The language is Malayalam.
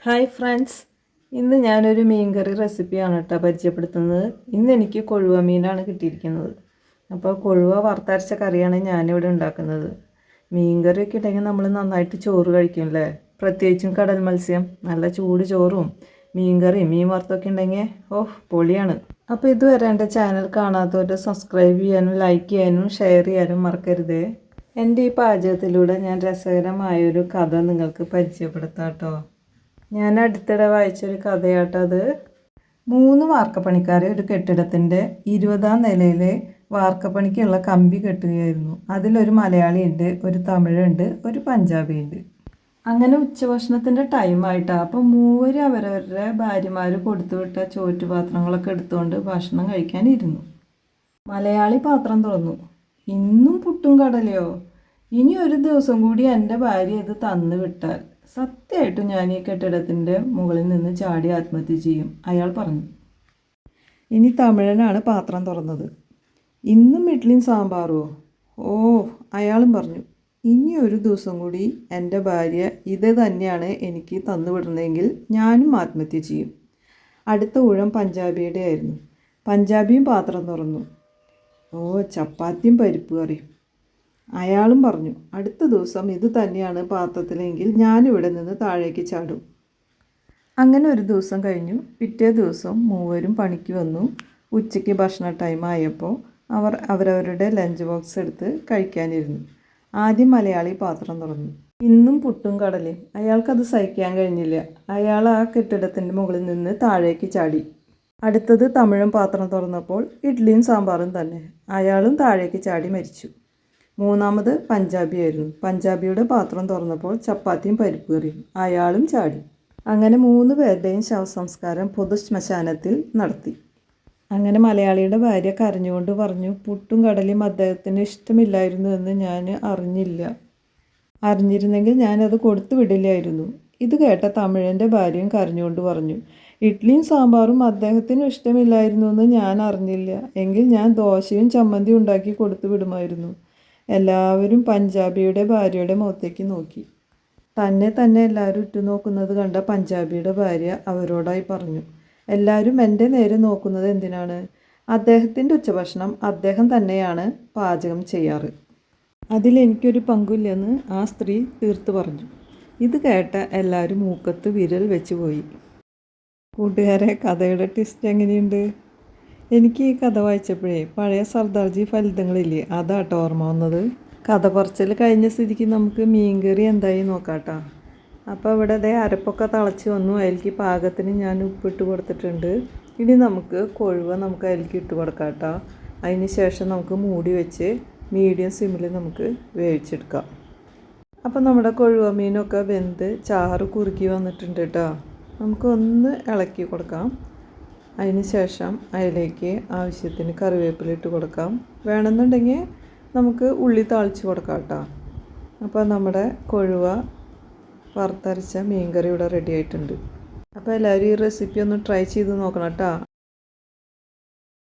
ഹായ് ഫ്രണ്ട്സ്, ഇന്ന് ഞാനൊരു മീൻകറി റെസിപ്പിയാണ് കേട്ടോ പരിചയപ്പെടുത്തുന്നത്. ഇന്ന് എനിക്ക് കൊഴുവ മീനാണ് കിട്ടിയിരിക്കുന്നത്. അപ്പോൾ കൊഴുവ വറുത്തരച്ച കറിയാണ് ഞാനിവിടെ ഉണ്ടാക്കുന്നത്. മീൻകറിയൊക്കെ ഉണ്ടെങ്കിൽ നമ്മൾ നന്നായിട്ട് ചോറ് കഴിക്കുമല്ലേ, പ്രത്യേകിച്ചും കടൽ മത്സ്യം. നല്ല ചൂട് ചോറും മീൻകറിയും മീൻ വറുത്തൊക്കെ ഉണ്ടെങ്കിൽ പൊളിയാണ്. അപ്പോൾ ഇതുവരെ എൻ്റെ ചാനൽ കാണാത്തവർ സബ്സ്ക്രൈബ് ചെയ്യാനും ലൈക്ക് ചെയ്യാനും ഷെയർ ചെയ്യാനും മറക്കരുതേ. എൻ്റെ ഈ പാചകത്തിലൂടെ ഞാൻ രസകരമായൊരു കഥ നിങ്ങൾക്ക് പരിചയപ്പെടുത്താം കേട്ടോ. ഞാൻ അടുത്തിടെ വായിച്ചൊരു കഥയാട്ടത്. 3 വാർക്കപ്പണിക്കാരെ ഒരു കെട്ടിടത്തിൻ്റെ 20ാം നിലയിലെ വാർക്കപ്പണിക്കുള്ള കമ്പി കെട്ടുകയായിരുന്നു. അതിലൊരു മലയാളിയുണ്ട്, ഒരു തമിഴുണ്ട്, ഒരു പഞ്ചാബിയുണ്ട്. അങ്ങനെ ഉച്ചഭക്ഷണത്തിൻ്റെ ടൈമായിട്ടാണ്. അപ്പോൾ മൂവരും അവരവരുടെ ഭാര്യമാർ കൊടുത്തുവിട്ട ചോറ്റുപാത്രങ്ങളൊക്കെ എടുത്തുകൊണ്ട് ഭക്ഷണം കഴിക്കാനിരുന്നു. മലയാളി പാത്രം തുറന്നു. ഇന്നും പുട്ടും കടലയോ? ഇനി ഒരു ദിവസം കൂടി എൻ്റെ ഭാര്യ ഇത് തന്നു വിട്ടാൽ സത്യമായിട്ടും ഞാൻ ഈ കെട്ടിടത്തിൻ്റെ മുകളിൽ നിന്ന് ചാടി ആത്മഹത്യ ചെയ്യും, അയാൾ പറഞ്ഞു. ഇനി തമിഴനാണ് പാത്രം തുറന്നത്. ഇന്നും ഇഡ്ഡലിയും സാമ്പാറോ? അയാളും പറഞ്ഞു. ഇനി ഒരു ദിവസം കൂടി എൻ്റെ ഭാര്യ ഇത് തന്നെയാണ് എനിക്ക് തന്നുവിടുന്നതെങ്കിൽ ഞാനും ആത്മഹത്യ ചെയ്യും. അടുത്ത ഊഴം പഞ്ചാബിയുടെ ആയിരുന്നു. പഞ്ചാബിയും പാത്രം തുറന്നു. ചപ്പാത്തിയും പരിപ്പ് കറിയും. അയാളും പറഞ്ഞു, അടുത്ത ദിവസം ഇത് തന്നെയാണ് പാത്രത്തിലെങ്കിൽ ഞാനിവിടെ നിന്ന് താഴേക്ക് ചാടും. അങ്ങനെ ഒരു ദിവസം കഴിഞ്ഞു. പിറ്റേ ദിവസം മൂവരും പണിക്ക് വന്നു. ഉച്ചയ്ക്ക് ഭക്ഷണ ടൈം ആയപ്പോൾ അവർ അവരവരുടെ ലഞ്ച് ബോക്സ് എടുത്ത് കഴിക്കാനിരുന്നു. ആദ്യം മലയാളി പാത്രം തുറന്നു. ഇന്നും പുട്ടും കടലയും. അയാൾക്കത് സഹിക്കാൻ കഴിഞ്ഞില്ല. അയാൾ ആ കെട്ടിടത്തിൻ്റെ മുകളിൽ നിന്ന് താഴേക്ക് ചാടി. അടുത്തത് തമിഴൻ പാത്രം തുറന്നപ്പോൾ ഇഡ്ഡലിയും സാമ്പാറും തന്നെ. അയാളും താഴേക്ക് ചാടി മരിച്ചു. മൂന്നാമത് പഞ്ചാബിയായിരുന്നു. പഞ്ചാബിയുടെ പാത്രം തുറന്നപ്പോൾ ചപ്പാത്തിയും പരിപ്പ് കറിയും. അയാളും ചാടി. അങ്ങനെ 3 പേരുടെയും ശവസംസ്കാരം പൊതു ശ്മശാനത്തിൽ നടത്തി. അങ്ങനെ മലയാളിയുടെ ഭാര്യ കരഞ്ഞുകൊണ്ട് പറഞ്ഞു, പുട്ടും കടലയും അദ്ദേഹത്തിന് ഇഷ്ടമില്ലായിരുന്നു എന്ന് ഞാൻ അറിഞ്ഞിരുന്നെങ്കിൽ ഞാനത് കൊടുത്തു വിടില്ലായിരുന്നു. ഇത് കേട്ട തമിഴൻ്റെ ഭാര്യയും കരഞ്ഞുകൊണ്ട് പറഞ്ഞു, ഇഡ്ഡലിയും സാമ്പാറും അദ്ദേഹത്തിന് ഇഷ്ടമില്ലായിരുന്നു എന്ന് ഞാൻ അറിഞ്ഞില്ല എങ്കിൽ ഞാൻ ദോശയും ചമ്മന്തിയും ഉണ്ടാക്കി കൊടുത്തു വിടുമായിരുന്നു. എല്ലാവരും പഞ്ചാബിയുടെ ഭാര്യയുടെ മുഖത്തേക്ക് നോക്കി. തന്നെ എല്ലാവരും ഉറ്റുനോക്കുന്നത് കണ്ട പഞ്ചാബിയുടെ ഭാര്യ അവരോടായി പറഞ്ഞു, എല്ലാവരും എൻ്റെ നേരെ നോക്കുന്നത് എന്തിനാണ്? അദ്ദേഹത്തിൻ്റെ ഉച്ചഭക്ഷണം അദ്ദേഹം തന്നെയാണ് പാചകം ചെയ്യാറ്. അതിലെനിക്കൊരു പങ്കുമില്ലെന്ന് ആ സ്ത്രീ തീർത്തു പറഞ്ഞു. ഇത് കേട്ട എല്ലാവരും മൂക്കത്ത് വിരൽ വെച്ച് പോയി. കൂട്ടുകാരെ, കഥയുടെ ട്വിസ്റ്റ് എങ്ങനെയുണ്ട്? എനിക്ക് ഈ കഥ വായിച്ചപ്പോഴേ പഴയ സർദാർജി ഫലിതങ്ങളില്ലേ, അതാട്ടോ ഓർമ്മ വന്നത്. കഥ പറച്ചിൽ കഴിഞ്ഞ സ്ഥിതിക്ക് നമുക്ക് മീൻകറി എന്തായി നോക്കാട്ടോ. അപ്പോൾ ഇവിടെ അരപ്പൊക്കെ തിളച്ച് വന്നു. അതിലേക്ക് പാകത്തിന് ഞാൻ ഉപ്പിട്ട് കൊടുത്തിട്ടുണ്ട്. ഇനി നമുക്ക് കൊഴുവ അതിലേക്ക് ഇട്ട് കൊടുക്കാം കേട്ടോ. അതിന് ശേഷം നമുക്ക് മൂടി വെച്ച് മീഡിയം സിമ്മിൽ നമുക്ക് വേവിച്ചെടുക്കാം. അപ്പോൾ നമ്മുടെ കൊഴുവ മീനൊക്കെ വെന്ത് ചാറ് കുറുക്കി വന്നിട്ടുണ്ട് കേട്ടോ. നമുക്കൊന്ന് ഇളക്കി കൊടുക്കാം. അതിന് ശേഷം അതിലേക്ക് ആവശ്യത്തിന് കറിവേപ്പില ഇട്ട് കൊടുക്കാം. വേണമെന്നുണ്ടെങ്കിൽ നമുക്ക് ഉള്ളി താളിച്ച് കൊടുക്കാം കേട്ടോ. അപ്പോൾ നമ്മുടെ കൊഴുവ വറുത്തരച്ച മീൻകറി ഇവിടെ റെഡി ആയിട്ടുണ്ട്. അപ്പോൾ എല്ലാവരും ഈ റെസിപ്പി ഒന്ന് ട്രൈ ചെയ്ത് നോക്കണം കേട്ടോ.